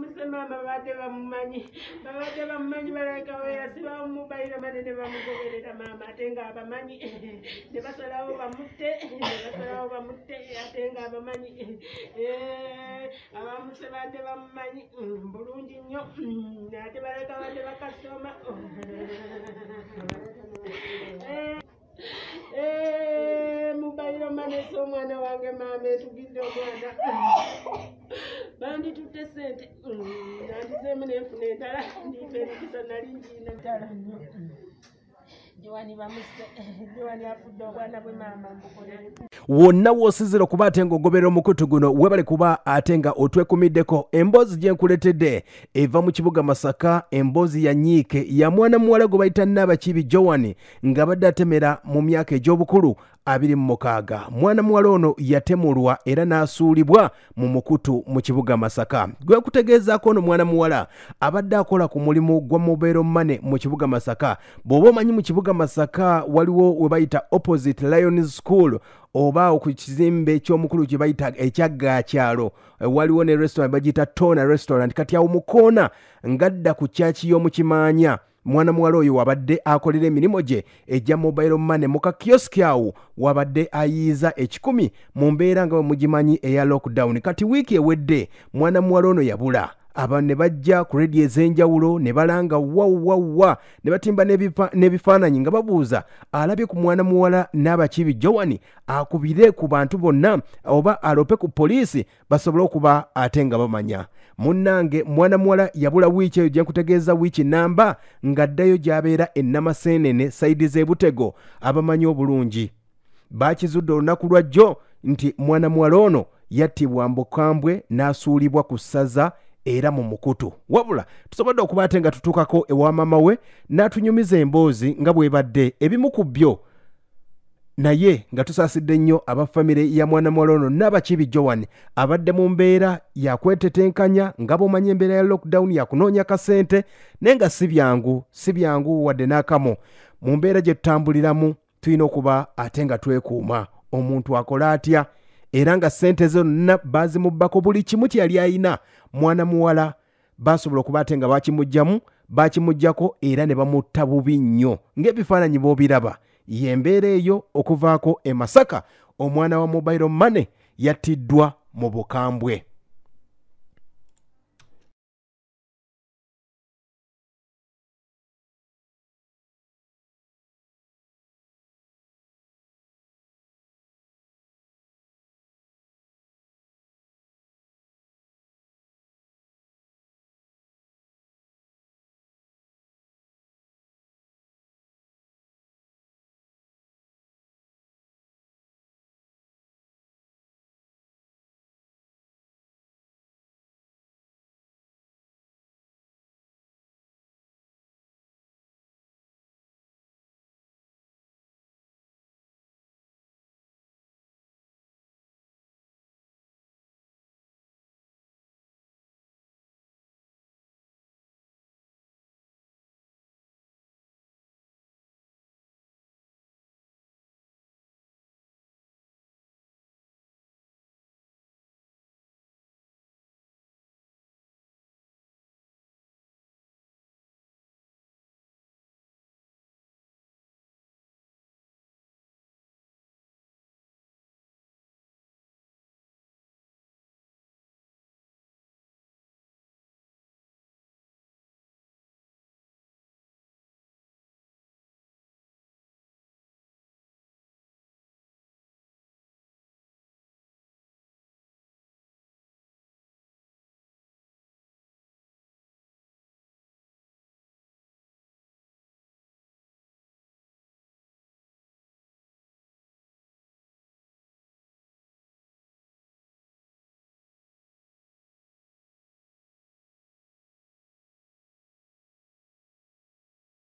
Abamusema babadde bamumanyi baleka we yasiba mobile money ne bamugoberera maama ate nga abamanyi ne basalawo bamutte ate nga abamanyi abamusebadde bamumanyi bulungi nnyo ate baleka badde bakasoma mobile money omwana wange maama etugidde omwana banditutte sente nandizeemu nenfuna entala ndiferikisa nali njiina ntala nnyo Jowani bamuse Jowani afudde obwana bwe maama mbukolere wonna wosizira kuba ate ng'ogoberera omukutu guno webale kuba ate nga otwekumiddeko emboozi gye nkuletedde eva mu kibuga Masaka emboozi ya nyiike ya mwana muwala gwe bayita Nnabakibi Jowani nga badde atemera mu myaka egy'obukulu 26 mwana muwala ono yatemulwa era n'asuulibwa mu mukutu mu kibuga Masaka gwe kutegeezaako ono mwana muwala abadde akola ku mulimu gwa mobile money mu kibuga Masaka bw'oba omanyi mu kibuga Masaka waliwo we bayita opposite Lions School oba ku kizimbe ky'omukulu kye bayita ekyaggakyalo waliwo ne restaurant bagiyita Tona restaurant kati awo mukoona ngadda ku kyaki y'omukimanya mwana muwala oyo wabadde akolera emirimu gye ejja mobile money mu kakioski awo wabadde ayiiza 10 mu mbeera nga bwe mugimanyi eya lockdown kati wiiki ewedde mwana muwala ono yabula abantu ne bajja ku radio ez'enjawulo ne balanga wa ne batimba n'ebifaananyi nga babuuza alabye ku mwana muwala Nnabakibi Jowani akubire ku bantu bonna oba alope ku poliisi basobole okuba ate nga bamanya munnange mwana muwala yabula wiiki eyo gye nkutegeeza wiiki namba ng'addayo gy'abeera e Nnamaseenene sayidi z'Ebutego abamanyi obulungi baakizudde olunaku lwajjo nti mwana muwala ono yattibwa mbukambwe n'asuulibwa ku ssaza era mu mukutu wabula tusobodde okuba ate nga tutuukako ewa maama we n'atunyumiza emboozi nga bwebadde ebimu ku byo naye nga tusaasidde nnyo abafamire ya mwana muwala ono Nnabakibi Jowani abadde mu mbeera yakwetetenkanya nga bw'omanyi embeera ya lockdown yakunoonya kasente naye nga si byangu wadde n'akamu mu mbeera gye tutambuliramu tulina okuba ate nga twekuuma omuntu akola atya era nga sente zonna bazimubbako buli kimu kye yali ayina mwana muwala basobola okuba ate nga bakimuggyako era ne bamutta bubi nnyo ng'ebifaananyi b'obiraba y'embeera eyo okuvaako e Masaka omwana wa mobile money yattiddwa mu bukambwe.